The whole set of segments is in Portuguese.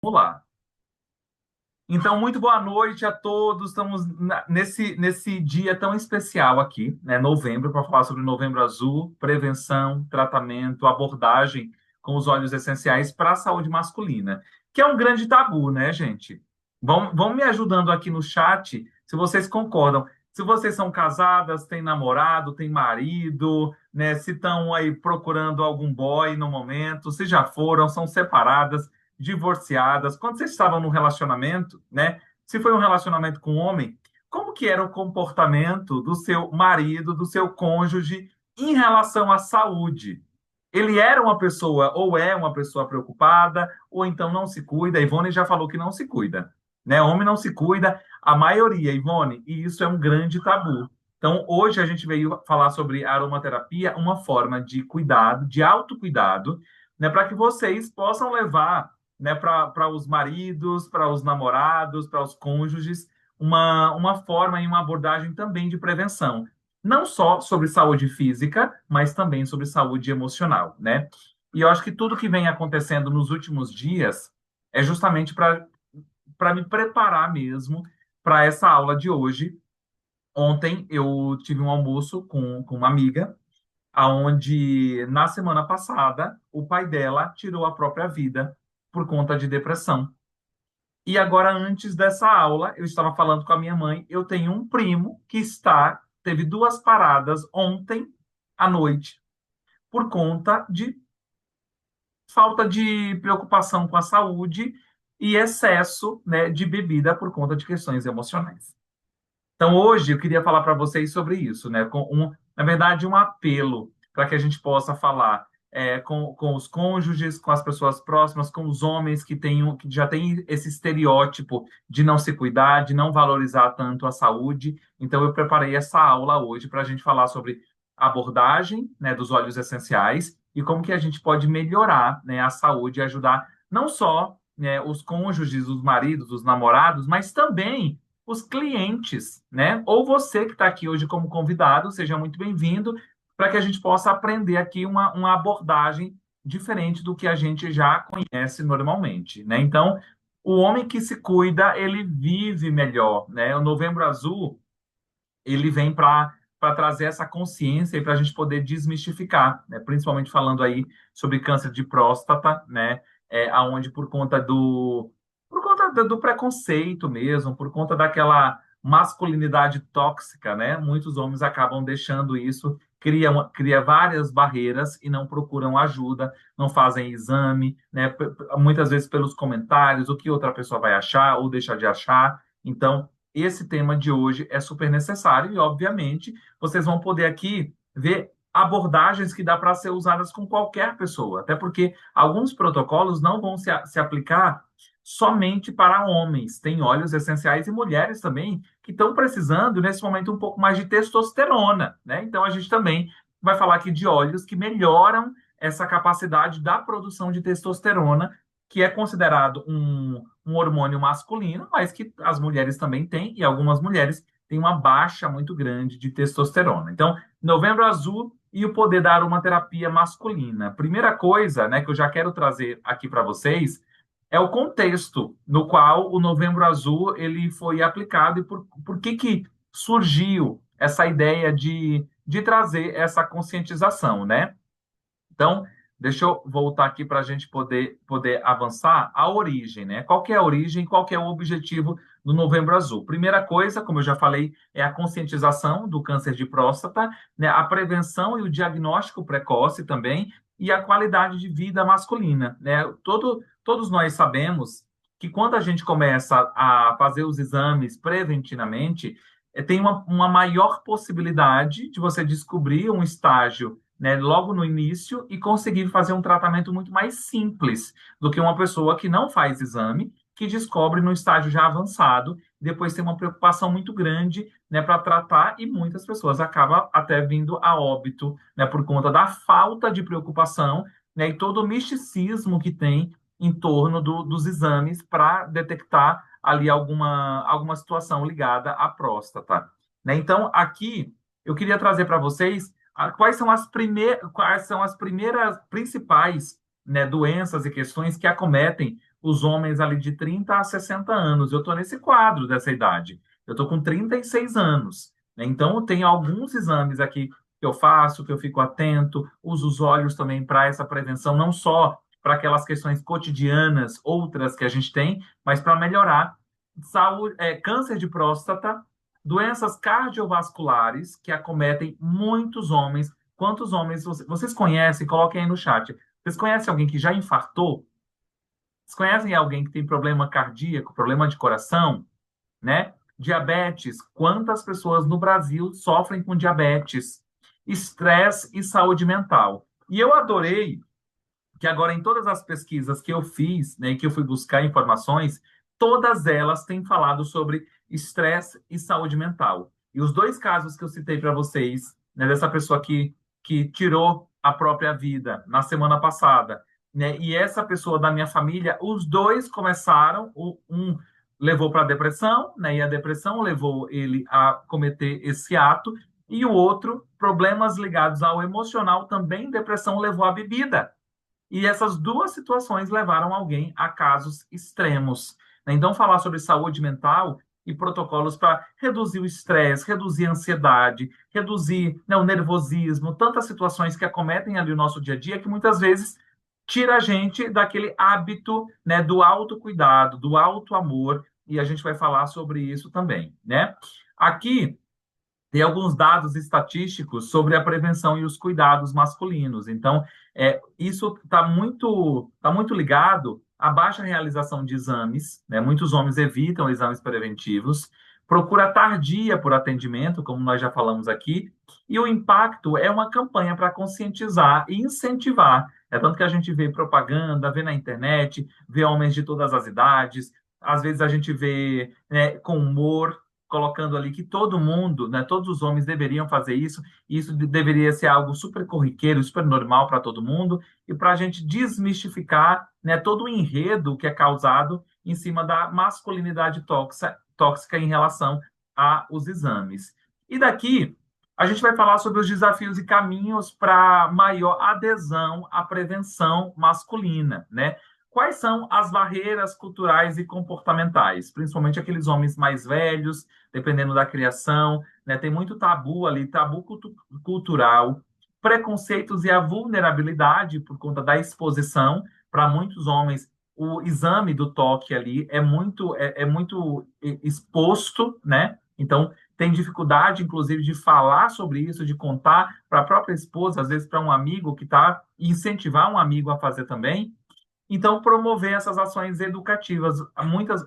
Vamos lá. Então, muito boa noite a todos. Estamos nesse dia tão especial aqui, né, novembro, para falar sobre Novembro Azul, prevenção, tratamento, abordagem com os óleos essenciais para a saúde masculina, que é um grande tabu, né, gente? Vão me ajudando aqui no chat se vocês concordam. Se vocês são casadas, têm namorado, têm marido, né, se estão aí procurando algum boy no momento, se já foram, são separadas, divorciadas, quando vocês estavam no relacionamento, né? Se foi um relacionamento com um homem, como que era o comportamento do seu marido, do seu cônjuge em relação à saúde? Ele era uma pessoa ou é uma pessoa preocupada, ou então não se cuida. A Ivone já falou que não se cuida, né? Homem não se cuida, a maioria, Ivone, e isso é um grande tabu. Então, hoje a gente veio falar sobre aromaterapia, uma forma de cuidado, de autocuidado, né, para que vocês possam levar, né, para os maridos, para os namorados, para os cônjuges, uma forma e uma abordagem também de prevenção. Não só sobre saúde física, mas também sobre saúde emocional, né? E eu acho que tudo que vem acontecendo nos últimos dias é justamente para me preparar mesmo para essa aula de hoje. Ontem eu tive um almoço com uma amiga, aonde na semana passada o pai dela tirou a própria vida por conta de depressão. E agora, antes dessa aula, eu estava falando com a minha mãe. Eu tenho um primo que teve duas paradas ontem à noite por conta de falta de preocupação com a saúde e excesso, né, de bebida por conta de questões emocionais. Então, hoje eu queria falar para vocês sobre isso, né? Na verdade, um apelo para que a gente possa falar com os cônjuges, com as pessoas próximas, com os homens que já têm esse estereótipo de não se cuidar, de não valorizar tanto a saúde. Então, eu preparei essa aula hoje para a gente falar sobre a abordagem, né, dos óleos essenciais e como que a gente pode melhorar, né, a saúde e ajudar não só, né, os cônjuges, os maridos, os namorados, mas também os clientes, né? Ou você que está aqui hoje como convidado, seja muito bem-vindo, para que a gente possa aprender aqui uma abordagem diferente do que a gente já conhece normalmente, né? Então, o homem que se cuida, ele vive melhor, né? O Novembro Azul, ele vem para trazer essa consciência e para a gente poder desmistificar, né? Principalmente falando aí sobre câncer de próstata, né? Aonde por conta do preconceito mesmo, por conta daquela masculinidade tóxica, né? Muitos homens acabam deixando isso, cria várias barreiras e não procuram ajuda, não fazem exame, né? Muitas vezes pelos comentários, o que outra pessoa vai achar ou deixar de achar. Então, esse tema de hoje é super necessário e, obviamente, vocês vão poder aqui ver abordagens que dá para ser usadas com qualquer pessoa, até porque alguns protocolos não vão se aplicar somente para homens. Tem óleos essenciais e mulheres também que estão precisando, nesse momento, um pouco mais de testosterona, né? Então, a gente também vai falar aqui de óleos que melhoram essa capacidade da produção de testosterona, que é considerado um hormônio masculino, mas que as mulheres também têm, e algumas mulheres têm uma baixa muito grande de testosterona. Então, Novembro Azul e o poder da aromaterapia masculina. Primeira coisa, né, que eu já quero trazer aqui para vocês é o contexto no qual o Novembro Azul ele foi aplicado e por que surgiu essa ideia de trazer essa conscientização, né? Então, deixa eu voltar aqui para a gente poder avançar a origem, né? Qual que é a origem, qual que é o objetivo do Novembro Azul? Primeira coisa, como eu já falei, é a conscientização do câncer de próstata, né? A prevenção e o diagnóstico precoce também, e a qualidade de vida masculina, né? Todos nós sabemos que quando a gente começa a fazer os exames preventivamente, tem uma maior possibilidade de você descobrir um estágio, né, logo no início e conseguir fazer um tratamento muito mais simples do que uma pessoa que não faz exame, que descobre no estágio já avançado, depois tem uma preocupação muito grande, né, para tratar e muitas pessoas acabam até vindo a óbito, né, por conta da falta de preocupação, né, e todo o misticismo que tem em torno dos exames para detectar ali alguma situação ligada à próstata, né? Então, aqui eu queria trazer para vocês quais são as primeiras principais, né, doenças e questões que acometem os homens ali de 30 a 60 anos. Eu estou nesse quadro dessa idade. Eu estou com 36 anos, né? Então, tem alguns exames aqui que eu faço, que eu fico atento, uso os olhos também para essa prevenção, não só para aquelas questões cotidianas, outras que a gente tem, mas para melhorar saúde, câncer de próstata, doenças cardiovasculares que acometem muitos homens. Quantos homens vocês conhecem? Coloquem aí no chat. Vocês conhecem alguém que já infartou? Vocês conhecem alguém que tem problema cardíaco, problema de coração, né? Diabetes. Quantas pessoas no Brasil sofrem com diabetes? Estresse e saúde mental. E eu adorei que agora em todas as pesquisas que eu fiz, né, que eu fui buscar informações, todas elas têm falado sobre estresse e saúde mental. E os dois casos que eu citei para vocês, né, dessa pessoa que tirou a própria vida na semana passada, né, e essa pessoa da minha família, os dois começaram, um levou para a depressão, né, e a depressão levou ele a cometer esse ato, e o outro, problemas ligados ao emocional, também depressão levou à bebida. E essas duas situações levaram alguém a casos extremos, né? Então, falar sobre saúde mental e protocolos para reduzir o estresse, reduzir a ansiedade, reduzir, né, o nervosismo, tantas situações que acometem ali o nosso dia a dia que muitas vezes tira a gente daquele hábito, né, do autocuidado, do autoamor, e a gente vai falar sobre isso também, né? Aqui tem alguns dados estatísticos sobre a prevenção e os cuidados masculinos. Então, isso tá muito ligado à baixa realização de exames, né? Muitos homens evitam exames preventivos, procura tardia por atendimento, como nós já falamos aqui, e o impacto é uma campanha para conscientizar e incentivar. É tanto que a gente vê propaganda, vê na internet, vê homens de todas as idades, às vezes a gente vê, né, com humor, colocando ali que todo mundo, né, todos os homens deveriam fazer isso, e isso deveria ser algo super corriqueiro, super normal para todo mundo, e para a gente desmistificar, né, todo o enredo que é causado em cima da masculinidade tóxica em relação aos exames. E daqui a gente vai falar sobre os desafios e caminhos para maior adesão à prevenção masculina, né? Quais são as barreiras culturais e comportamentais, principalmente aqueles homens mais velhos, dependendo da criação, né? Tem muito tabu ali, tabu cultural, preconceitos e a vulnerabilidade por conta da exposição. Para muitos homens, o exame do toque ali é muito exposto, né? Então, tem dificuldade, inclusive, de falar sobre isso, de contar para a própria esposa, às vezes para um amigo que está, incentivar um amigo a fazer também. Então, promover essas ações educativas.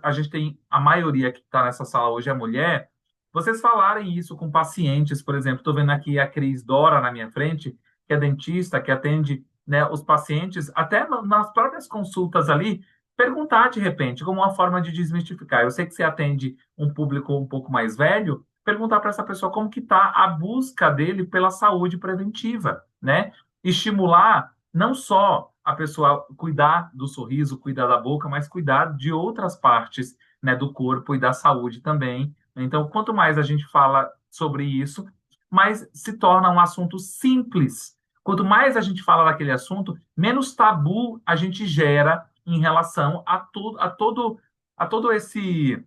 A gente tem, a maioria que está nessa sala hoje é mulher. Vocês falarem isso com pacientes, por exemplo, estou vendo aqui a Cris Dora na minha frente, que é dentista, que atende, né, os pacientes, até nas próprias consultas ali, perguntar de repente, como uma forma de desmistificar. Eu sei que você atende um público um pouco mais velho, perguntar para essa pessoa como que está a busca dele pela saúde preventiva, né? Estimular não só a pessoa cuidar do sorriso, cuidar da boca, mas cuidar de outras partes, né, do corpo e da saúde também. Então, quanto mais a gente fala sobre isso, mais se torna um assunto simples. Quanto mais a gente fala daquele assunto, menos tabu a gente gera em relação a todo esse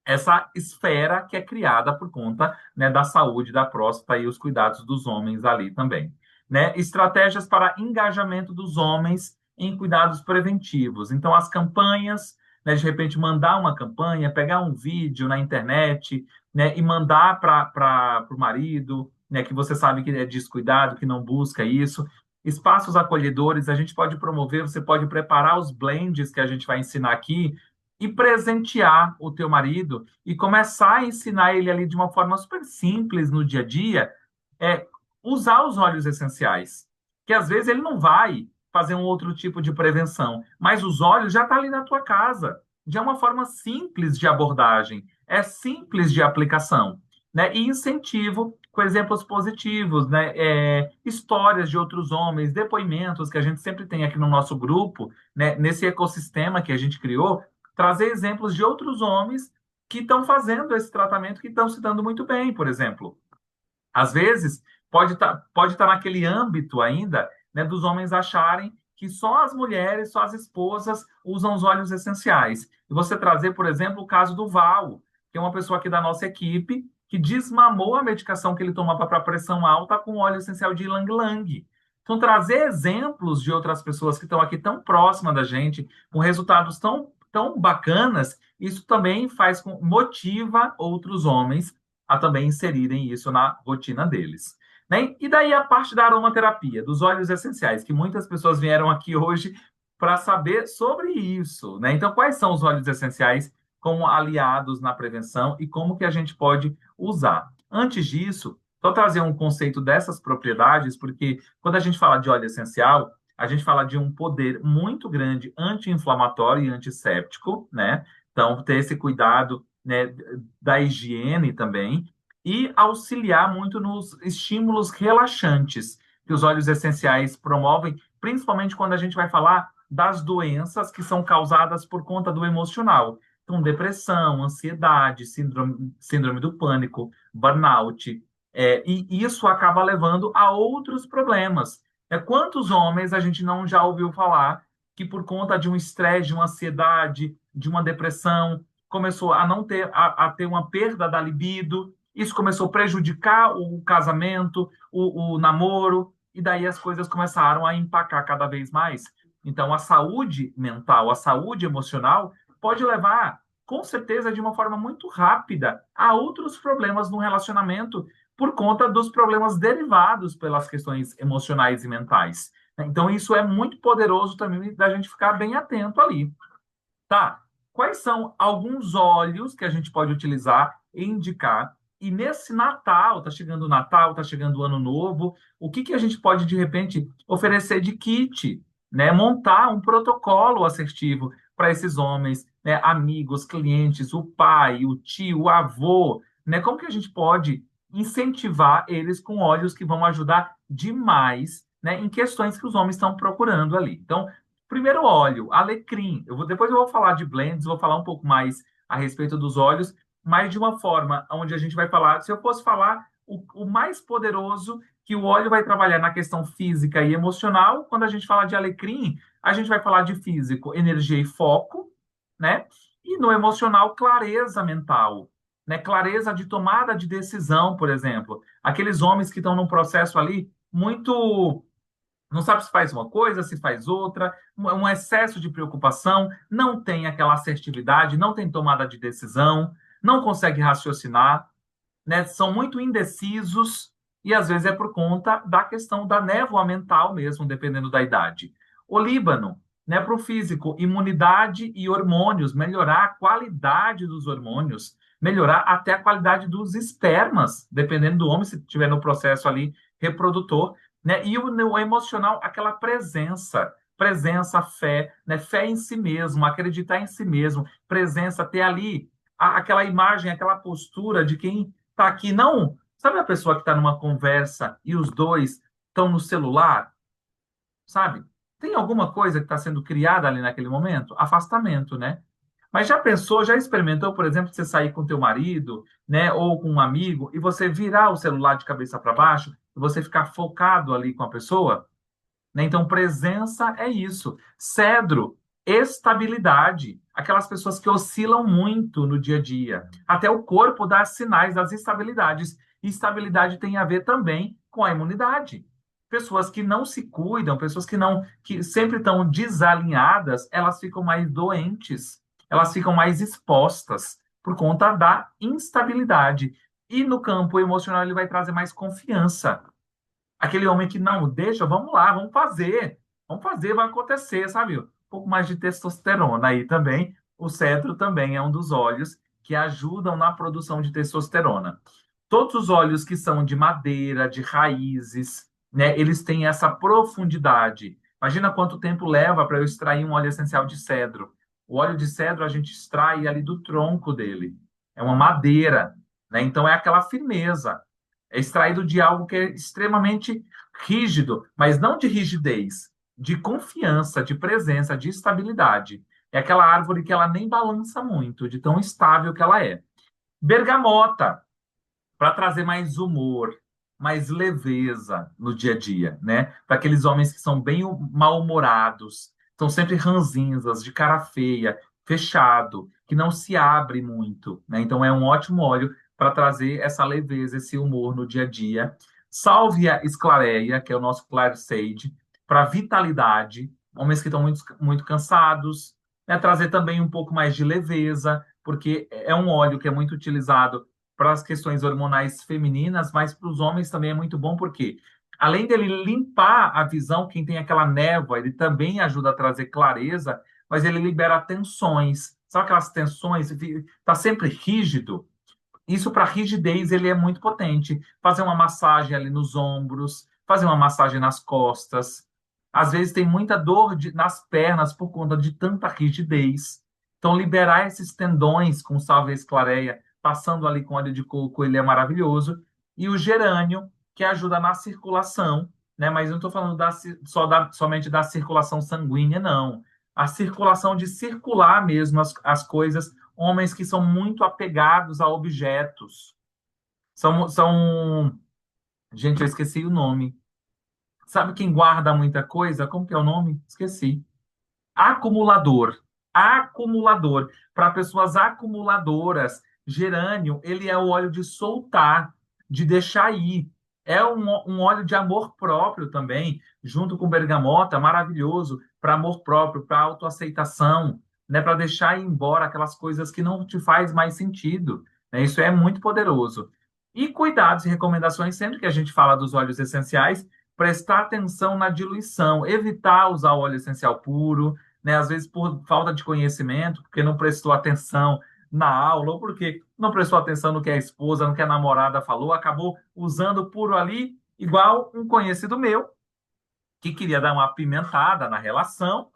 essa esfera que é criada por conta, né, da saúde da próstata e os cuidados dos homens ali também, né? Estratégias para engajamento dos homens em cuidados preventivos. Então, as campanhas, né, de repente mandar uma campanha, pegar um vídeo na internet, né, e mandar para o marido, né, que você sabe que é descuidado, que não busca isso. Espaços acolhedores, a gente pode promover, você pode preparar os blends que a gente vai ensinar aqui e presentear o teu marido e começar a ensinar ele ali de uma forma super simples no dia a dia, é usar os óleos essenciais, que às vezes ele não vai fazer um outro tipo de prevenção, mas os óleos já tá ali na tua casa, já é uma forma simples de abordagem, é simples de aplicação, né? E incentivo com exemplos positivos, né? Histórias de outros homens, depoimentos que a gente sempre tem aqui no nosso grupo, né? Nesse ecossistema que a gente criou, trazer exemplos de outros homens que estão fazendo esse tratamento, que estão se dando muito bem, por exemplo. Às vezes, pode tá naquele âmbito ainda, né, dos homens acharem que só as mulheres, só as esposas usam os óleos essenciais. E você trazer, por exemplo, o caso do Val, que é uma pessoa aqui da nossa equipe que desmamou a medicação que ele tomava para pressão alta com óleo essencial de ylang-ylang. Então, trazer exemplos de outras pessoas que estão aqui tão próximas da gente, com resultados tão bacanas, isso também motiva outros homens a também inserirem isso na rotina deles. Né? E daí a parte da aromaterapia, dos óleos essenciais, que muitas pessoas vieram aqui hoje para saber sobre isso. Né? Então, quais são os óleos essenciais como aliados na prevenção e como que a gente pode usar? Antes disso, só trazer um conceito dessas propriedades, porque quando a gente fala de óleo essencial, a gente fala de um poder muito grande anti-inflamatório e antisséptico, né? Então, ter esse cuidado, né, da higiene também e auxiliar muito nos estímulos relaxantes que os óleos essenciais promovem, principalmente quando a gente vai falar das doenças que são causadas por conta do emocional. Então, depressão, ansiedade, síndrome do pânico, burnout, e isso acaba levando a outros problemas. Quantos homens a gente não já ouviu falar que por conta de um estresse, de uma ansiedade, de uma depressão, começou a não ter a ter uma perda da libido, isso começou a prejudicar o casamento, o namoro, e daí as coisas começaram a empacar cada vez mais. Então, a saúde mental, a saúde emocional pode levar, com certeza, de uma forma muito rápida, a outros problemas no relacionamento por conta dos problemas derivados pelas questões emocionais e mentais. Então, isso é muito poderoso também da gente ficar bem atento ali. Tá, quais são alguns óleos que a gente pode utilizar e indicar? E nesse Natal, tá chegando o Natal, tá chegando o Ano Novo, o que que a gente pode, de repente, oferecer de kit, né? Montar um protocolo assertivo para esses homens, né? Amigos, clientes, o pai, o tio, o avô, né? Como que a gente pode incentivar eles com óleos que vão ajudar demais, né? Em questões que os homens estão procurando ali. Então, primeiro óleo, alecrim. Depois eu vou falar de blends, vou falar um pouco mais a respeito dos óleos, mas de uma forma onde a gente vai falar, se eu fosse falar o mais poderoso que o óleo vai trabalhar na questão física e emocional, quando a gente fala de alecrim, a gente vai falar de físico, energia e foco, né? E no emocional, clareza mental, né? Clareza de tomada de decisão, por exemplo. Aqueles homens que estão num processo ali muito não sabe se faz uma coisa, se faz outra, um excesso de preocupação, não tem aquela assertividade, não tem tomada de decisão, não consegue raciocinar, né? São muito indecisos e às vezes é por conta da questão da névoa mental mesmo, dependendo da idade. O líbano, né, para o físico, imunidade e hormônios, melhorar a qualidade dos hormônios, melhorar até a qualidade dos espermas, dependendo do homem, se estiver no processo ali reprodutor, né? E o emocional, aquela presença, fé, né? Fé em si mesmo, acreditar em si mesmo, presença, ter ali aquela imagem, aquela postura de quem está aqui. Não, sabe a pessoa que está numa conversa e os dois estão no celular, sabe? Tem alguma coisa que está sendo criada ali naquele momento? Afastamento, né? Mas já pensou, já experimentou, por exemplo, você sair com teu marido, né, ou com um amigo, e você virar o celular de cabeça para baixo, e você ficar focado ali com a pessoa? Né? Então, presença é isso. Cedro, estabilidade. Aquelas pessoas que oscilam muito no dia a dia. Até o corpo dá sinais das instabilidades. E estabilidade tem a ver também com a imunidade. Pessoas que não se cuidam, pessoas que sempre estão desalinhadas, elas ficam mais doentes, elas ficam mais expostas por conta da instabilidade. E no campo emocional ele vai trazer mais confiança. Aquele homem que não deixa, vamos lá, vamos fazer, vai acontecer, sabe? Um pouco mais de testosterona aí também. O cedro também é um dos óleos que ajudam na produção de testosterona. Todos os óleos que são de madeira, de raízes, né? Eles têm essa profundidade. Imagina quanto tempo leva para eu extrair um óleo essencial de cedro. O óleo de cedro a gente extrai ali do tronco dele. É uma madeira, né? Então é aquela firmeza. É extraído de algo que é extremamente rígido, mas não de rigidez, de confiança, de presença, de estabilidade. É aquela árvore que ela nem balança muito, de tão estável que ela é. Bergamota, para trazer mais humor. mais leveza no dia a dia, né? Para aqueles homens que são bem mal-humorados, estão sempre ranzinzas, de cara feia, fechado, que não se abre muito, né? Então é um ótimo óleo para trazer essa leveza, esse humor no dia a dia. Sálvia esclareia, que é o nosso Claro Sage, para vitalidade, homens que estão muito cansados, né? Trazer também um pouco mais de leveza, porque é um óleo que é muito utilizado para as questões hormonais femininas, mas para os homens também é muito bom, porque além dele limpar a visão, quem tem aquela névoa, ele também ajuda a trazer clareza, mas ele libera tensões. Sabe aquelas tensões? Está sempre rígido. Isso para rigidez ele é muito potente. Fazer uma massagem ali nos ombros, fazer uma massagem nas costas. Às vezes tem muita dor nas pernas por conta de tanta rigidez. Então, liberar esses tendões com salvia esclareia, passando ali com óleo de coco, ele é maravilhoso. E o gerânio, que ajuda na circulação, né? Mas eu não estou falando somente da circulação sanguínea, não. A circulação de circular mesmo as coisas, homens que são muito apegados a objetos. São... Gente, eu esqueci o nome. Sabe quem guarda muita coisa? Como que é o nome? Esqueci. Acumulador. Acumulador. Para pessoas acumuladoras, gerânio, ele é o óleo de soltar, de deixar ir. É um óleo de amor próprio também, junto com bergamota, maravilhoso para amor próprio, para autoaceitação, né? Para deixar ir embora aquelas coisas que não te faz mais sentido. Né? Isso é muito poderoso. E cuidados e recomendações, sempre que a gente fala dos óleos essenciais, prestar atenção na diluição, evitar usar o óleo essencial puro, né? Às vezes por falta de conhecimento, porque não prestou atenção na aula, ou porque não prestou atenção no que a esposa, no que a namorada falou, acabou usando puro ali, igual um conhecido meu, que queria dar uma apimentada na relação,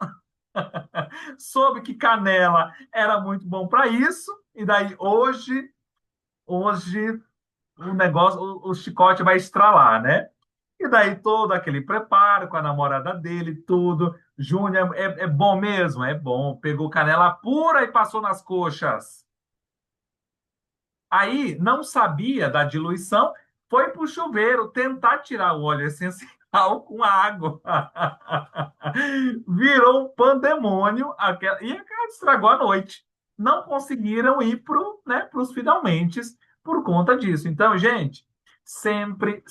soube que canela era muito bom para isso, e daí hoje o negócio, o chicote vai estralar, né? E daí todo aquele preparo com a namorada dele, tudo. Júnior, é bom mesmo? É bom. Pegou canela pura e passou nas coxas. Aí não sabia da diluição, foi para o chuveiro tentar tirar o óleo essencial com água. Virou um pandemônio e estragou a noite. Não conseguiram ir né, para os finalmente por conta disso. Então, gente, sempre,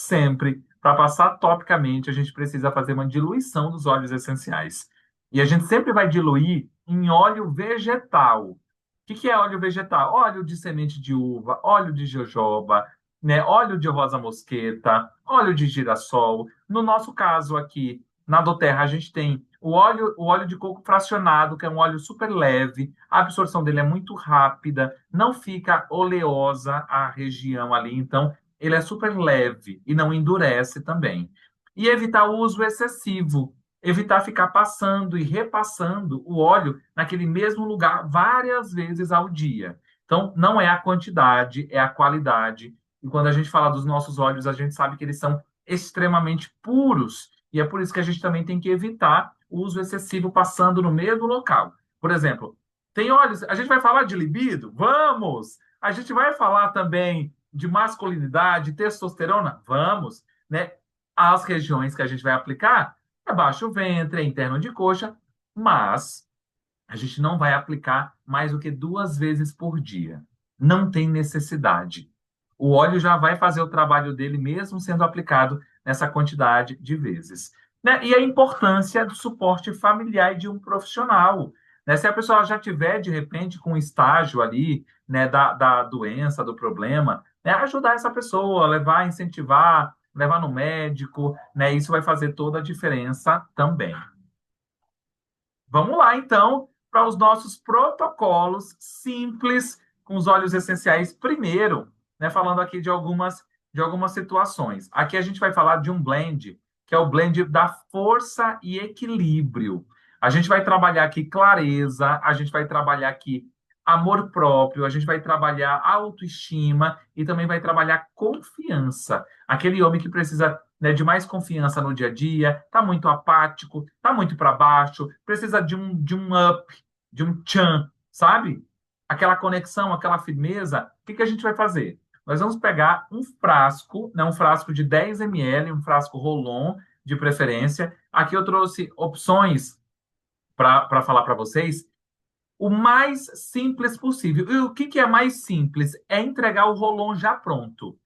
para passar topicamente, a gente precisa fazer uma diluição dos óleos essenciais. E a gente sempre vai diluir em óleo vegetal. O que é óleo vegetal? Óleo de semente de uva, óleo de jojoba, né? Óleo de rosa mosqueta, óleo de girassol. No nosso caso aqui, na Doterra, a gente tem o óleo de coco fracionado, que é um óleo super leve, a absorção dele é muito rápida, não fica oleosa a região ali, então ele é super leve e não endurece também. E evitar o uso excessivo, evitar ficar passando e repassando o óleo naquele mesmo lugar várias vezes ao dia. Então, não é a quantidade, é a qualidade. E quando a gente fala dos nossos óleos, a gente sabe que eles são extremamente puros. E é por isso que a gente também tem que evitar o uso excessivo passando no mesmo local. Por exemplo, tem óleos. A gente vai falar de libido? Vamos! A gente vai falar também de masculinidade, testosterona? Vamos! Né? As regiões que a gente vai aplicar é baixo ventre, é interno de coxa, mas a gente não vai aplicar mais do que 2 vezes por dia. Não tem necessidade. O óleo já vai fazer o trabalho dele mesmo sendo aplicado nessa quantidade de vezes. Né? E a importância do suporte familiar e de um profissional. Né? Se a pessoa já tiver, de repente, com um estágio ali, né, da doença, do problema, né, ajudar essa pessoa, levar, incentivar, levar no médico, né? Isso vai fazer toda a diferença também. Vamos lá, então, para os nossos protocolos simples com os óleos essenciais primeiro, né? Falando aqui de algumas situações. Aqui a gente vai falar de um blend, que é o blend da força e equilíbrio. A gente vai trabalhar aqui clareza, a gente vai trabalhar aqui amor próprio, a gente vai trabalhar autoestima e também vai trabalhar confiança. Aquele homem que precisa, né, de mais confiança no dia a dia, está muito apático, está muito para baixo, precisa de um up, de um tchan, sabe? Aquela conexão, aquela firmeza. O que a gente vai fazer? nós vamos pegar um frasco, né, um frasco de 10 ml, um frasco Rolon, de preferência. Aqui eu trouxe opções para falar para vocês o mais simples possível. E o que, que é mais simples? É entregar o Rolon já pronto,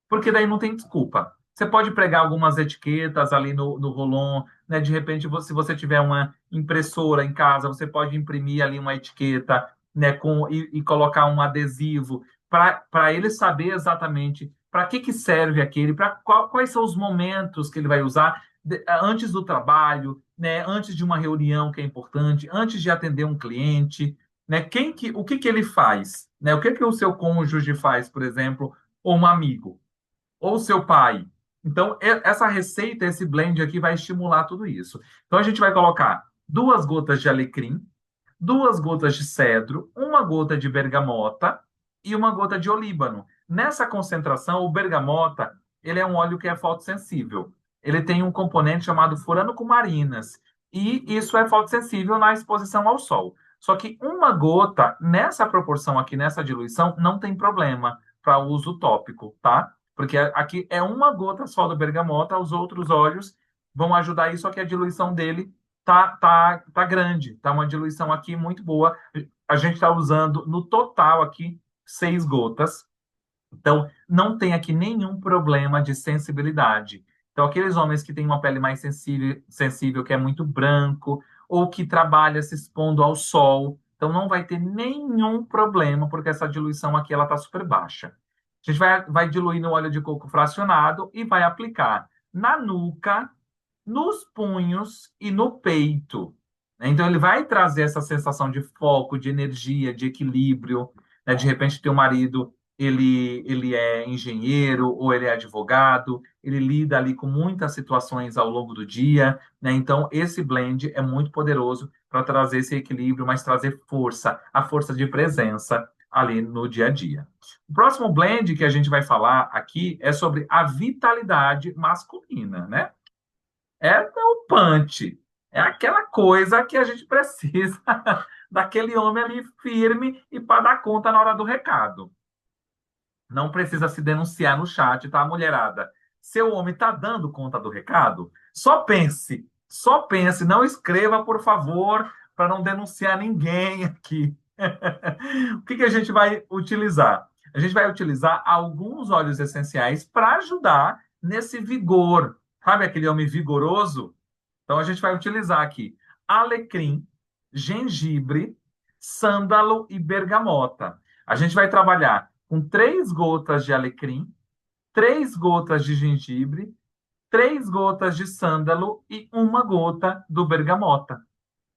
porque daí não tem desculpa. Você pode pregar algumas etiquetas ali no Rolon, né? De repente, se você tiver uma impressora em casa, você pode imprimir ali uma etiqueta, né? E colocar um adesivo para ele saber exatamente para que serve aquele, quais são os momentos que ele vai usar antes do trabalho, né? Antes de uma reunião que é importante, antes de atender um cliente, né? O que que ele faz, né? O que que o seu cônjuge faz, por exemplo, ou um amigo? Ou seu pai. Então, essa receita, esse blend aqui vai estimular tudo isso. Então, a gente vai colocar 2 gotas de alecrim, 2 gotas de cedro, 1 gota de bergamota e 1 gota de olíbano. Nessa concentração, o bergamota, ele é um óleo que é fotossensível. Ele tem um componente chamado furanocumarinas e isso é fotossensível na exposição ao sol. Só que 1 gota, nessa proporção aqui, nessa diluição, não tem problema para uso tópico, tá? Porque aqui é 1 gota só do bergamota, os outros óleos vão ajudar aí, só que a diluição dele tá grande, tá uma diluição aqui muito boa. A gente está usando no total aqui 6 gotas. Então, não tem aqui nenhum problema de sensibilidade. Então, aqueles homens que têm uma pele mais sensível, que é muito branco, ou que trabalha se expondo ao sol, então não vai ter nenhum problema, porque essa diluição aqui ela está super baixa. A gente vai diluir no óleo de coco fracionado e vai aplicar na nuca, nos punhos e no peito. Então, ele vai trazer essa sensação de foco, de energia, de equilíbrio. Né? De repente, teu marido ele é engenheiro ou ele é advogado, ele lida ali com muitas situações ao longo do dia, né? Então, esse blend é muito poderoso para trazer esse equilíbrio, mas trazer força, a força de presença ali no dia a dia. O próximo blend que a gente vai falar aqui é sobre a vitalidade masculina, né? É o punch. É aquela coisa que a gente precisa daquele homem ali firme e para dar conta na hora do recado. Não precisa se denunciar no chat, tá, mulherada? Seu homem tá dando conta do recado? Só pense, não escreva, por favor, para não denunciar ninguém aqui. O que que a gente vai utilizar? A gente vai utilizar alguns óleos essenciais para ajudar nesse vigor. Sabe aquele homem vigoroso? Então, a gente vai utilizar aqui alecrim, gengibre, sândalo e bergamota. A gente vai trabalhar com 3 gotas de alecrim, 3 gotas de gengibre, 3 gotas de sândalo e 1 gota do bergamota.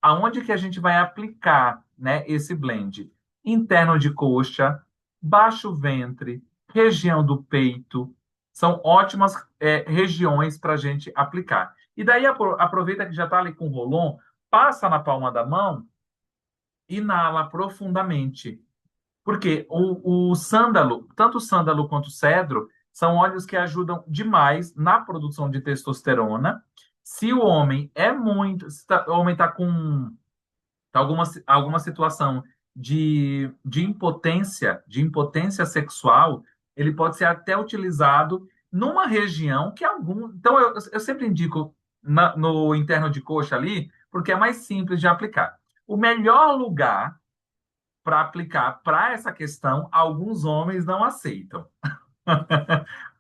Aonde que a gente vai aplicar, né, esse blend? Interno de coxa, baixo ventre, região do peito, são ótimas regiões para a gente aplicar. E daí aproveita que já está ali com o rolon, passa na palma da mão, inala profundamente. Porque o sândalo, tanto o sândalo quanto o cedro, são óleos que ajudam demais na produção de testosterona. Se o homem é muito, se o homem está com alguma situação de impotência sexual, ele pode ser até utilizado numa região que algum. Então, eu sempre indico no interno de coxa ali, porque é mais simples de aplicar. O melhor lugar para aplicar para essa questão, alguns homens não aceitam.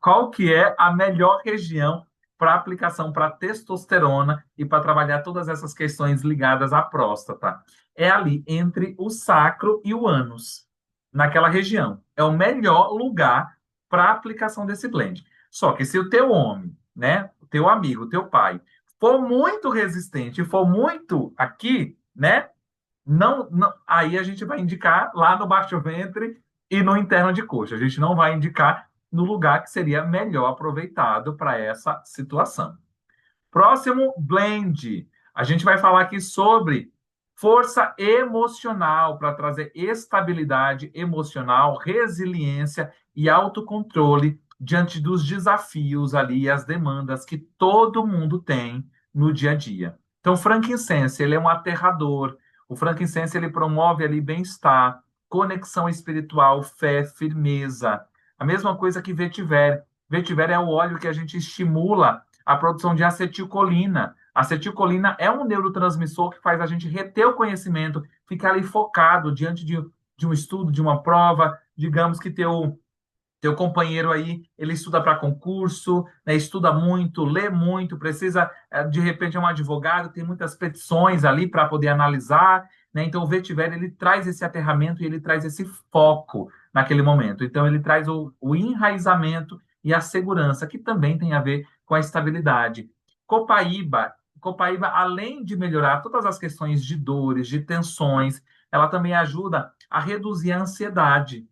Qual que é a melhor região para aplicação para testosterona e para trabalhar todas essas questões ligadas à próstata? É ali entre o sacro e o ânus, naquela região. É o melhor lugar para aplicação desse blend. Só que se o teu homem, né, o teu amigo, o teu pai, for muito resistente, for muito aqui, né, não, aí a gente vai indicar lá no baixo ventre e no interno de coxa. A gente não vai indicar no lugar que seria melhor aproveitado para essa situação. Próximo blend. A gente vai falar aqui sobre força emocional para trazer estabilidade emocional, resiliência e autocontrole diante dos desafios ali e as demandas que todo mundo tem no dia a dia. Então, o frankincense, ele é um aterrador. O frankincense, ele promove ali bem-estar, conexão espiritual, fé, firmeza. A mesma coisa que vetiver. Vetiver é o óleo que a gente estimula a produção de acetilcolina. Acetilcolina é um neurotransmissor que faz a gente reter o conhecimento, ficar ali focado diante de um estudo, de uma prova, digamos que teu companheiro aí, ele estuda para concurso, né, estuda muito, lê muito, precisa, de repente, é um advogado, tem muitas petições ali para poder analisar, né? Então, o vetiver, ele traz esse aterramento e ele traz esse foco naquele momento. Então, ele traz o enraizamento e a segurança, que também tem a ver com a estabilidade. Copaíba, Copaíba, além de melhorar todas as questões de dores, de tensões, ela também ajuda a reduzir a ansiedade,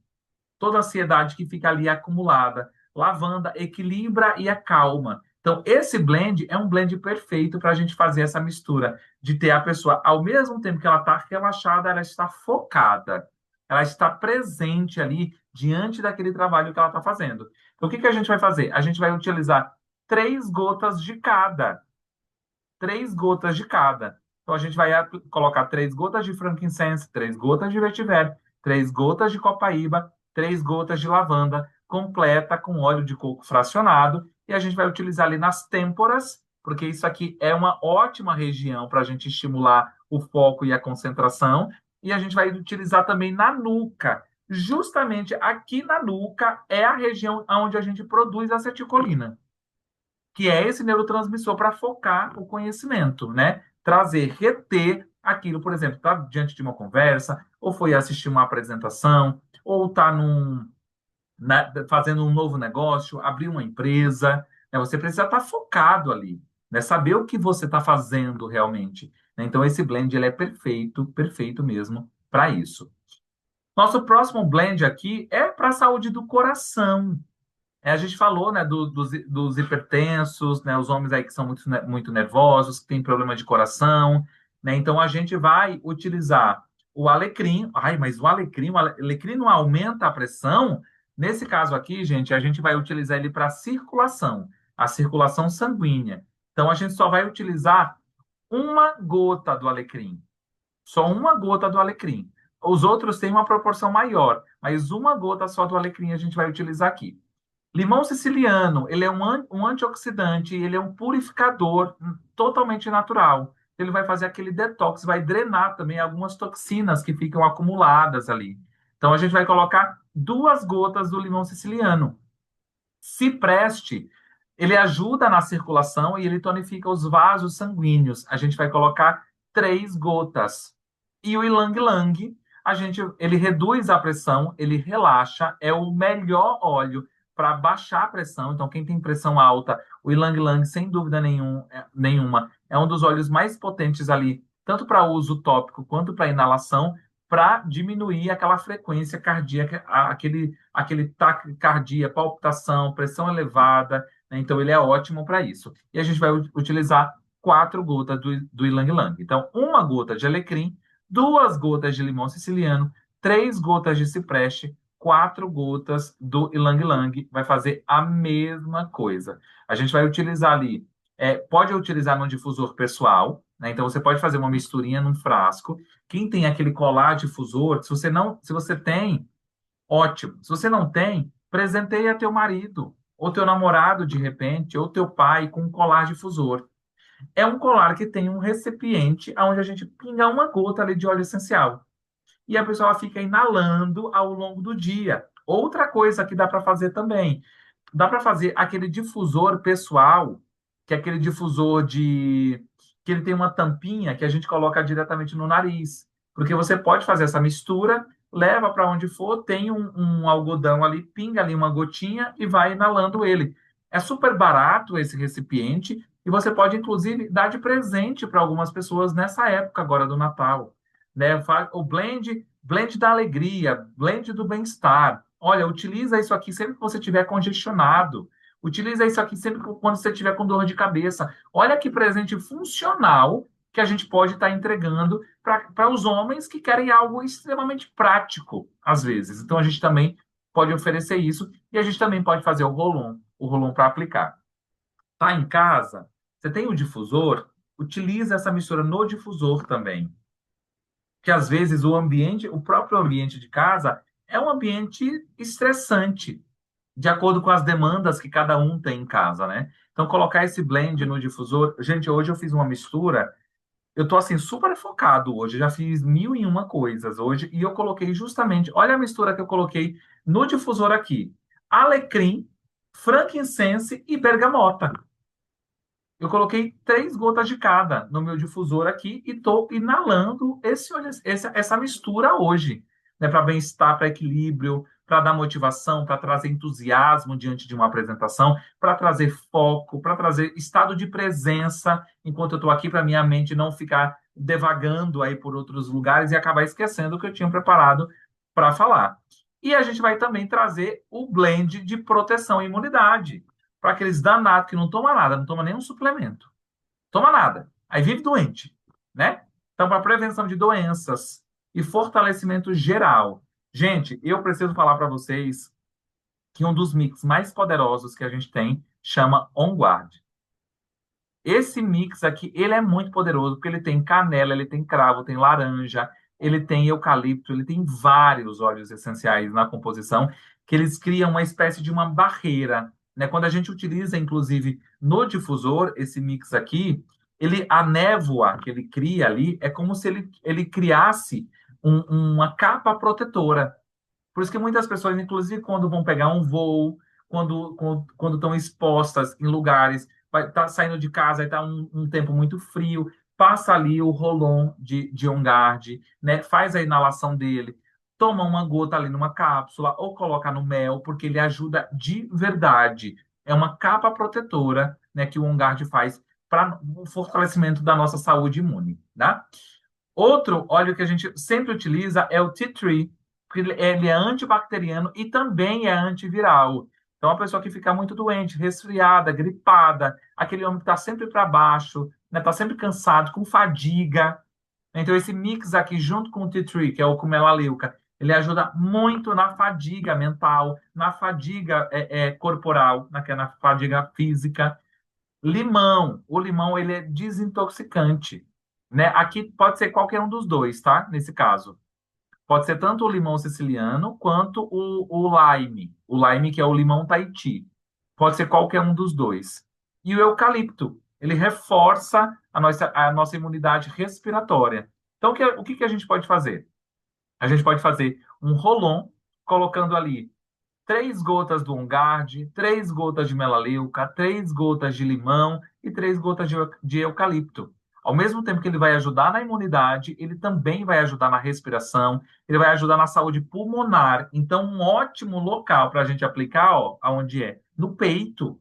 toda a ansiedade que fica ali acumulada. Lavanda equilibra e acalma. Então, esse blend é um blend perfeito para a gente fazer essa mistura, de ter a pessoa, ao mesmo tempo que ela está relaxada, ela está focada, ela está presente ali diante daquele trabalho que ela está fazendo. Então, o que que a gente vai fazer? A gente vai utilizar 3 gotas de cada. 3 gotas de cada. Então, a gente vai colocar 3 gotas de frankincense, 3 gotas de vetiver, 3 gotas de copaíba, 3 gotas de lavanda, completa com óleo de coco fracionado. E a gente vai utilizar ali nas têmporas, porque isso aqui é uma ótima região para a gente estimular o foco e a concentração. E a gente vai utilizar também na nuca. Justamente aqui na nuca é a região onde a gente produz acetilcolina, que é esse neurotransmissor para focar o conhecimento, né? Trazer, reter aquilo, por exemplo, está diante de uma conversa, ou foi assistir uma apresentação, ou está fazendo um novo negócio, abrir uma empresa, né? Você precisa estar focado ali, né? Saber o que você está fazendo realmente, né? Então, esse blend ele é perfeito, perfeito mesmo para isso. Nosso próximo blend aqui é para a saúde do coração. A gente falou, né, dos hipertensos, né, os homens aí que são muito, muito nervosos, que têm problema de coração, né? Então a gente vai utilizar o alecrim. Ai, mas o alecrim não aumenta a pressão? Nesse caso aqui, gente, a gente vai utilizar ele para circulação, a circulação sanguínea. Então a gente só vai utilizar uma gota do alecrim, só uma gota do alecrim. Os outros têm uma proporção maior, mas uma gota só do alecrim a gente vai utilizar aqui. Limão siciliano, ele é um antioxidante, ele é um purificador totalmente natural. Ele vai fazer aquele detox, vai drenar também algumas toxinas que ficam acumuladas ali. Então, a gente vai colocar 2 gotas do limão siciliano. Cipreste, ele ajuda na circulação e ele tonifica os vasos sanguíneos. A gente vai colocar 3 gotas. E o ylang-ylang, ele reduz a pressão, ele relaxa, é o melhor óleo para baixar a pressão. Então, quem tem pressão alta, o ylang-ylang, sem dúvida nenhuma, é um dos óleos mais potentes ali, tanto para uso tópico quanto para inalação, para diminuir aquela frequência cardíaca, aquele taquicardia, palpitação, pressão elevada, né? Então, ele é ótimo para isso. E a gente vai utilizar 4 gotas do ylang-ylang. Então, uma gota de alecrim, 2 gotas de limão siciliano, 3 gotas de cipreste, 4 gotas do ylang-ylang. Vai fazer a mesma coisa. A gente vai utilizar ali, pode utilizar no difusor pessoal, né? Então, você pode fazer uma misturinha num frasco. Quem tem aquele colar difusor, se você tem, ótimo. Se você não tem, presenteia teu marido, ou teu namorado, de repente, ou teu pai com um colar difusor. É um colar que tem um recipiente onde a gente pinga uma gota ali de óleo essencial. E a pessoa fica inalando ao longo do dia. Outra coisa que dá para fazer também, dá para fazer aquele difusor pessoal, que é aquele difusor de que ele tem uma tampinha que a gente coloca diretamente no nariz, porque você pode fazer essa mistura, leva para onde for, tem um algodão ali, pinga ali uma gotinha e vai inalando ele. É super barato esse recipiente e você pode inclusive dar de presente para algumas pessoas nessa época agora do Natal, né? O blend da alegria, blend do bem-estar. Olha, utiliza isso aqui sempre que você estiver congestionado. Utiliza isso aqui sempre quando você estiver com dor de cabeça. Olha que presente funcional que a gente pode estar entregando para os homens que querem algo extremamente prático, às vezes. Então, a gente também pode oferecer isso e a gente também pode fazer o rolon para aplicar. Tá em casa? Você tem o difusor? Utiliza essa mistura no difusor também, que às vezes o próprio ambiente de casa é um ambiente estressante. de acordo com as demandas que cada um tem em casa, né? Então, colocar esse blend no difusor. Gente, hoje eu fiz uma mistura. Eu tô assim super focado hoje. Já fiz mil e uma coisas hoje e eu coloquei justamente. Olha a mistura que eu coloquei no difusor aqui: alecrim, frankincense e bergamota. Eu coloquei 3 gotas de cada no meu difusor aqui e estou inalando essa mistura hoje, né? Para bem-estar, para equilíbrio, para dar motivação, para trazer entusiasmo diante de uma apresentação, para trazer foco, para trazer estado de presença enquanto eu estou aqui, para minha mente não ficar devagando aí por outros lugares e acabar esquecendo o que eu tinha preparado para falar. E a gente vai também trazer o blend de proteção e imunidade para aqueles danados que não tomam nada, não tomam nenhum suplemento, toma nada, aí vive doente, né? Então, para prevenção de doenças e fortalecimento geral. Gente, eu preciso falar para vocês que um dos mix mais poderosos que a gente tem chama On Guard. Esse mix aqui, ele é muito poderoso, porque ele tem canela, ele tem cravo, tem laranja, ele tem eucalipto, ele tem vários óleos essenciais na composição, que eles criam uma espécie de uma barreira, né? Quando a gente utiliza, inclusive, no difusor, esse mix aqui, a névoa que ele cria ali é como se ele criasse uma capa protetora. Por isso que muitas pessoas, inclusive, quando vão pegar um voo, quando estão expostas em lugares, vai estar saindo de casa, vai estar um tempo muito frio, passa ali o Rolon de On Guard, né? Faz a inalação dele, toma uma gota ali numa cápsula ou coloca no mel, porque ele ajuda de verdade. É uma capa protetora, né, que o On Guard faz para o fortalecimento da nossa saúde imune, tá? Outro óleo que a gente sempre utiliza é o tea tree, porque ele é antibacteriano e também é antiviral. Então, a pessoa que fica muito doente, resfriada, gripada, aquele homem que está sempre para baixo, né, está sempre cansado, com fadiga. Então, esse mix aqui, junto com o tea tree, que é o cumelaleuca, ele ajuda muito na fadiga mental, na fadiga corporal, que é na fadiga física. Limão. O limão, ele é desintoxicante, né? Aqui pode ser qualquer um dos dois, tá? Nesse caso. Pode ser tanto o limão siciliano quanto o lime. O lime, que é o limão Tahiti. Pode ser qualquer um dos dois. E o eucalipto. Ele reforça a nossa imunidade respiratória. Então, o que a gente pode fazer? A gente pode fazer um rolon, colocando ali 3 gotas do Ongard, 3 gotas de melaleuca, 3 gotas de limão e 3 gotas de eucalipto. Ao mesmo tempo que ele vai ajudar na imunidade, ele também vai ajudar na respiração, ele vai ajudar na saúde pulmonar. Então, um ótimo local para a gente aplicar, ó, aonde é? No peito.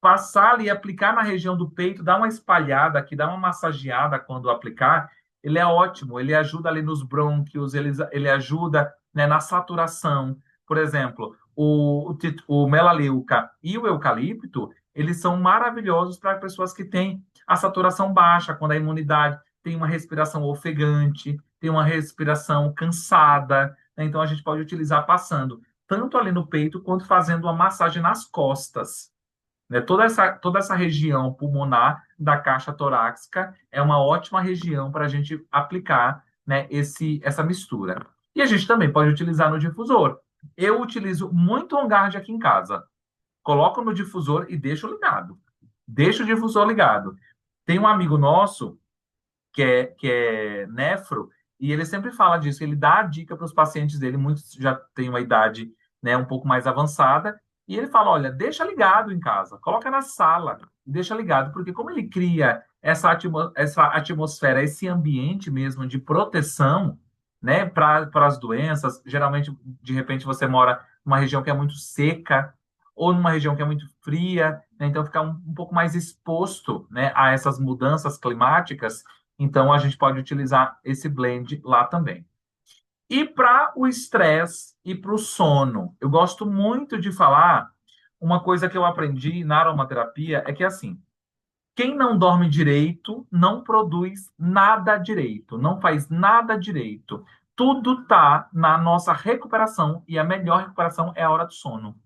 Passar ali, aplicar na região do peito, dar uma espalhada aqui, dar uma massageada quando aplicar, ele é ótimo. Ele ajuda ali nos brônquios, ele ajuda, né, na saturação. Por exemplo, o melaleuca e o eucalipto, eles são maravilhosos para pessoas que têm a saturação baixa, quando a imunidade tem uma respiração ofegante, tem uma respiração cansada, né? Então, a gente pode utilizar passando tanto ali no peito, quanto fazendo uma massagem nas costas, né? Toda essa região pulmonar da caixa torácica é uma ótima região para a gente aplicar, né, essa mistura. E a gente também pode utilizar no difusor. Eu utilizo muito On Guard aqui em casa. Coloco no difusor e deixo ligado. Deixo o difusor ligado. Tem um amigo nosso que é nefro, e ele sempre fala disso. Ele dá a dica para os pacientes dele, muitos já têm uma idade, né, um pouco mais avançada, e ele fala: olha, deixa ligado em casa, coloca na sala, deixa ligado, porque como ele cria essa atmosfera, esse ambiente mesmo de proteção, né, para as doenças. Geralmente, de repente, você mora numa região que é muito seca, ou numa região que é muito fria, né, então fica um pouco mais exposto, né, a essas mudanças climáticas. Então, a gente pode utilizar esse blend lá também. E para o estresse e para o sono, eu gosto muito de falar uma coisa que eu aprendi na aromaterapia, é que assim, quem não dorme direito não produz nada direito, não faz nada direito. Tudo tá na nossa recuperação e a melhor recuperação é a hora do sono.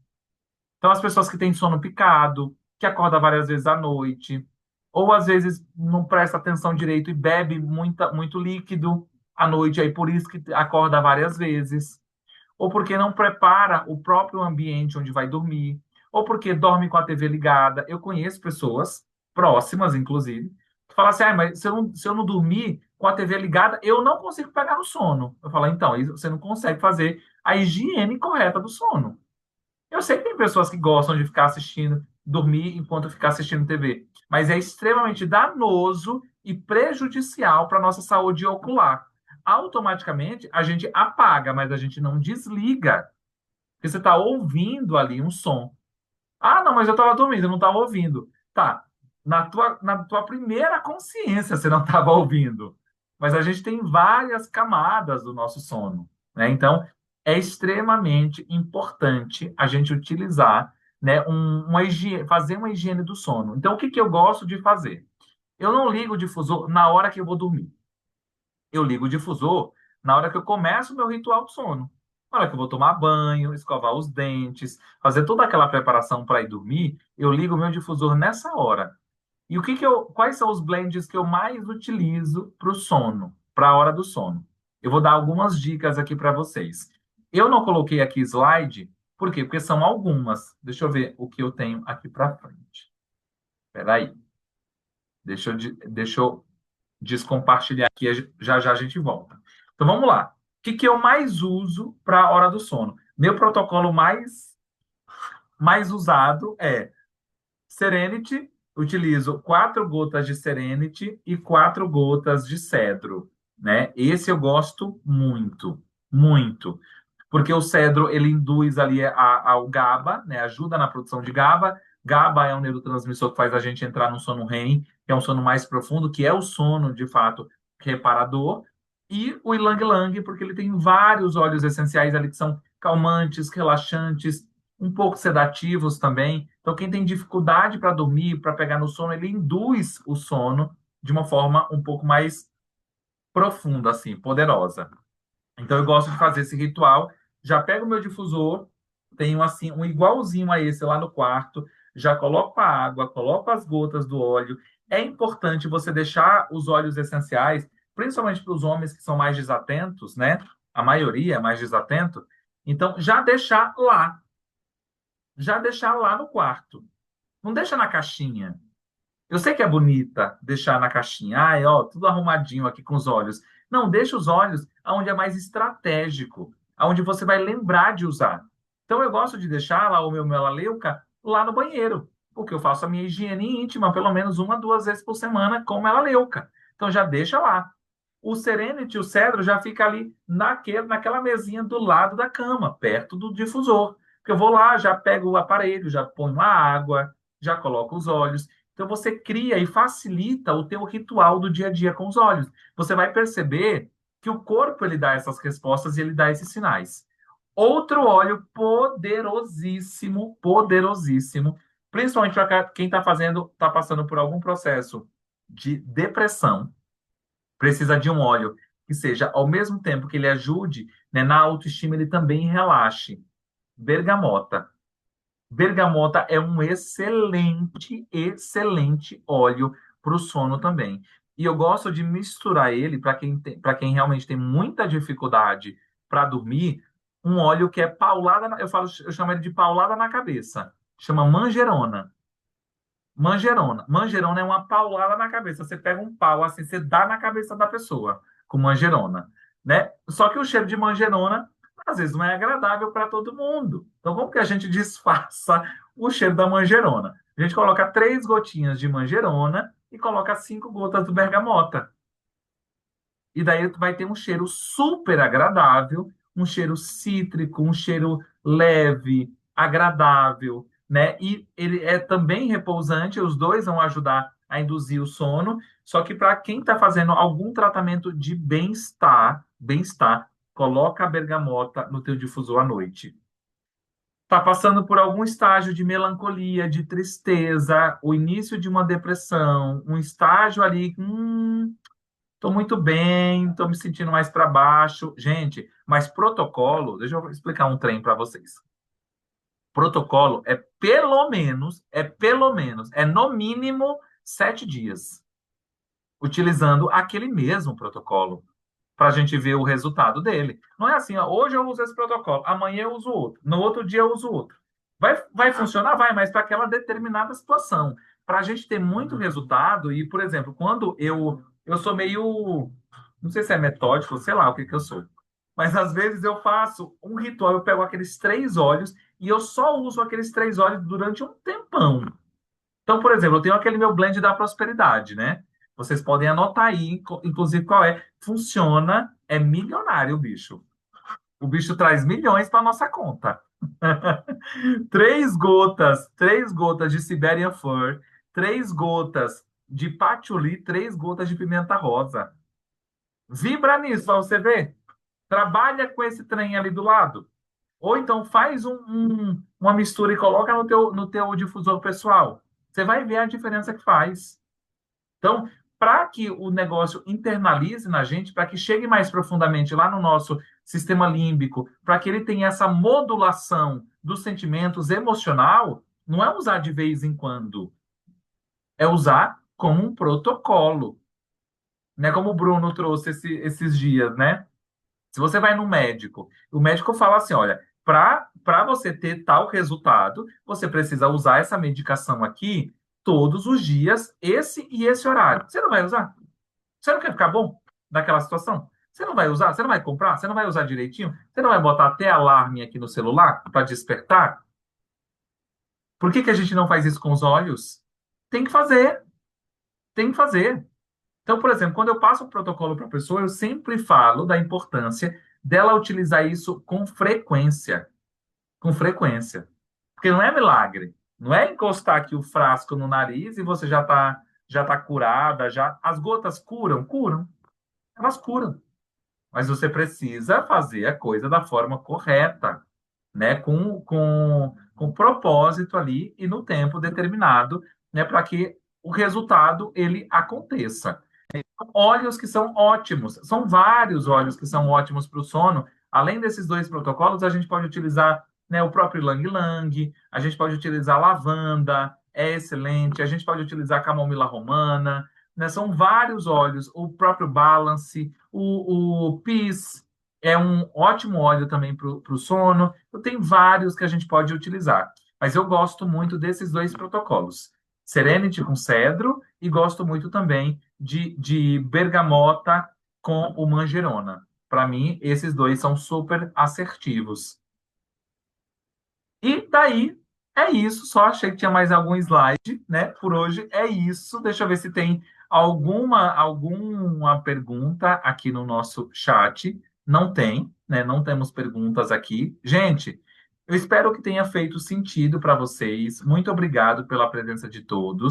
Então, as pessoas que têm sono picado, que acorda várias vezes à noite, ou às vezes não presta atenção direito e bebe muito líquido à noite, aí por isso que acorda várias vezes. ou porque não prepara o próprio ambiente onde vai dormir, ou porque dorme com a TV ligada. Eu conheço pessoas próximas, inclusive, que falam assim, ah, mas se eu não dormir com a TV ligada, eu não consigo pegar no sono. Eu falo, então, isso você não consegue fazer a higiene correta do sono. Eu sei que tem pessoas que gostam de ficar assistindo, dormir enquanto ficar assistindo TV, mas é extremamente danoso e prejudicial para a nossa saúde ocular. Automaticamente, a gente apaga, mas a gente não desliga, porque você está ouvindo ali um som. Ah, não, mas eu estava dormindo, eu não estava ouvindo. Tá, na tua primeira consciência você não estava ouvindo. Mas a gente tem várias camadas do nosso sono, né? Então, é extremamente importante a gente utilizar, né, fazer uma higiene do sono. Então, o que que eu gosto de fazer? Eu não ligo o difusor na hora que eu vou dormir. Eu ligo o difusor na hora que eu começo o meu ritual de sono. Na hora que eu vou tomar banho, escovar os dentes, fazer toda aquela preparação para ir dormir, eu ligo o meu difusor nessa hora. E quais são os blends que eu mais utilizo para o sono, para a hora do sono? Eu vou dar algumas dicas aqui para vocês. Eu não coloquei aqui slide, por quê? Porque são algumas. Deixa eu ver o que eu tenho aqui para frente. Espera aí. Deixa eu descompartilhar aqui, já já a gente volta. Então vamos lá. O que que eu mais uso para a hora do sono? Meu protocolo mais usado é Serenity. Utilizo 4 gotas de Serenity e 4 gotas de cedro, né? Esse eu gosto muito, muito, porque o cedro ele induz ali ao GABA, né? Ajuda na produção de GABA. GABA é um neurotransmissor que faz a gente entrar num sono REM, que é um sono mais profundo, que é o sono de fato reparador. E o Ylang Ylang, porque ele tem vários óleos essenciais ali que são calmantes, relaxantes, um pouco sedativos também. Então, quem tem dificuldade para dormir, para pegar no sono, ele induz o sono de uma forma um pouco mais profunda, assim, poderosa. Então eu gosto de fazer esse ritual. Já pego o meu difusor, tenho assim um igualzinho a esse lá no quarto, já coloco a água, coloco as gotas do óleo. É importante você deixar os óleos essenciais, principalmente para os homens que são mais desatentos, né? A maioria é mais desatento. Então já deixar lá no quarto. Não deixa na caixinha. Eu sei que é bonita deixar na caixinha. Ai, ó, tudo arrumadinho aqui com os olhos. Não, deixa os olhos aonde é mais estratégico, aonde você vai lembrar de usar. Então eu gosto de deixar lá o meu melaleuca lá no banheiro, porque eu faço a minha higiene íntima pelo menos 1, 2 vezes por semana com melaleuca. Então já deixa lá. O Serenity, o cedro, já fica ali naquela mesinha do lado da cama, perto do difusor. Porque eu vou lá, já pego o aparelho, já ponho a água, já coloco os olhos. Então você cria e facilita o teu ritual do dia a dia com os olhos. Você vai perceber que o corpo ele dá essas respostas e ele dá esses sinais. Outro óleo poderosíssimo, poderosíssimo, principalmente para quem está passando por algum processo de depressão, precisa de um óleo que seja, ao mesmo tempo que ele ajude, né, na autoestima, ele também relaxe. Bergamota. Bergamota é um excelente, excelente óleo para o sono também. E eu gosto de misturar ele para quem realmente tem muita dificuldade para dormir, um óleo que é paulada, eu chamo ele de paulada na cabeça. Chama manjerona. Manjerona. Manjerona é uma paulada na cabeça. Você pega um pau assim, você dá na cabeça da pessoa com manjerona, né? Só que o cheiro de manjerona às vezes não é agradável para todo mundo. Então, como que a gente disfarça o cheiro da manjerona? A gente coloca 3 gotinhas de manjerona e coloca 5 gotas do bergamota. E daí tu vai ter um cheiro super agradável, um cheiro cítrico, um cheiro leve, agradável, né? E ele é também repousante, os dois vão ajudar a induzir o sono, só que para quem está fazendo algum tratamento de bem-estar, coloca a bergamota no teu difusor à noite. Está passando por algum estágio de melancolia, de tristeza, o início de uma depressão, um estágio ali, estou muito bem, estou me sentindo mais para baixo. Gente, mas protocolo, deixa eu explicar um trem para vocês. Protocolo é no mínimo 7 dias, utilizando aquele mesmo protocolo. para a gente ver o resultado dele. Não é assim, ó, hoje eu uso esse protocolo, amanhã eu uso outro, no outro dia eu uso outro. Vai funcionar? Vai, mas para aquela determinada situação. Para a gente ter muito resultado, e, por exemplo, quando eu sou meio, não sei se é metódico, sei lá o que que eu sou. Mas às vezes eu faço um ritual, eu pego aqueles três óleos e eu só uso aqueles três óleos durante um tempão. Então, por exemplo, eu tenho aquele meu blend da prosperidade, né? Vocês podem anotar aí, inclusive qual é. Funciona, é milionário o bicho. O bicho traz milhões para nossa conta. Três gotas de Siberian Fir, três gotas de patchouli, três gotas de pimenta rosa. Vibra nisso para você ver. Trabalha com esse trem ali do lado. Ou então faz uma mistura e coloca no teu difusor pessoal. Você vai ver a diferença que faz. Então, para que o negócio internalize na gente, para que chegue mais profundamente lá no nosso sistema límbico, para que ele tenha essa modulação dos sentimentos emocional, não é usar de vez em quando, é usar como um protocolo, né? Como o Bruno trouxe esses dias, né? Se você vai no médico, o médico fala assim, olha, para você ter tal resultado, você precisa usar essa medicação aqui todos os dias, esse e esse horário. Você não vai usar? Você não quer ficar bom naquela situação? Você não vai usar? Você não vai comprar? Você não vai usar direitinho? Você não vai botar até alarme aqui no celular para despertar? Por que que a gente não faz isso com os olhos? Tem que fazer, tem que fazer. Então, por exemplo, quando eu passo o protocolo para a pessoa, eu sempre falo da importância dela utilizar isso com frequência. Com frequência. Porque não é milagre. Não é encostar aqui o frasco no nariz e você já tá curada, já. As gotas curam? Curam. Elas curam. Mas você precisa fazer a coisa da forma correta, né? Com propósito ali e no tempo determinado, né? Para que o resultado ele aconteça. Óleos que são ótimos. São vários óleos que são ótimos para o sono. Além desses dois protocolos, a gente pode utilizar, né, o próprio Lang Lang, a gente pode utilizar lavanda, é excelente, a gente pode utilizar camomila romana, né, são vários óleos, o próprio Balance, o Peace é um ótimo óleo também para o sono. Então, tem vários que a gente pode utilizar. Mas eu gosto muito desses dois protocolos. Serenity com cedro e gosto muito também de bergamota com o manjerona. Para mim, esses dois são super assertivos. E daí é isso. Só achei que tinha mais algum slide, né? Por hoje é isso. Deixa eu ver se tem alguma pergunta aqui no nosso chat. Não tem, né? Não temos perguntas aqui. Gente, eu espero que tenha feito sentido para vocês. Muito obrigado pela presença de todos.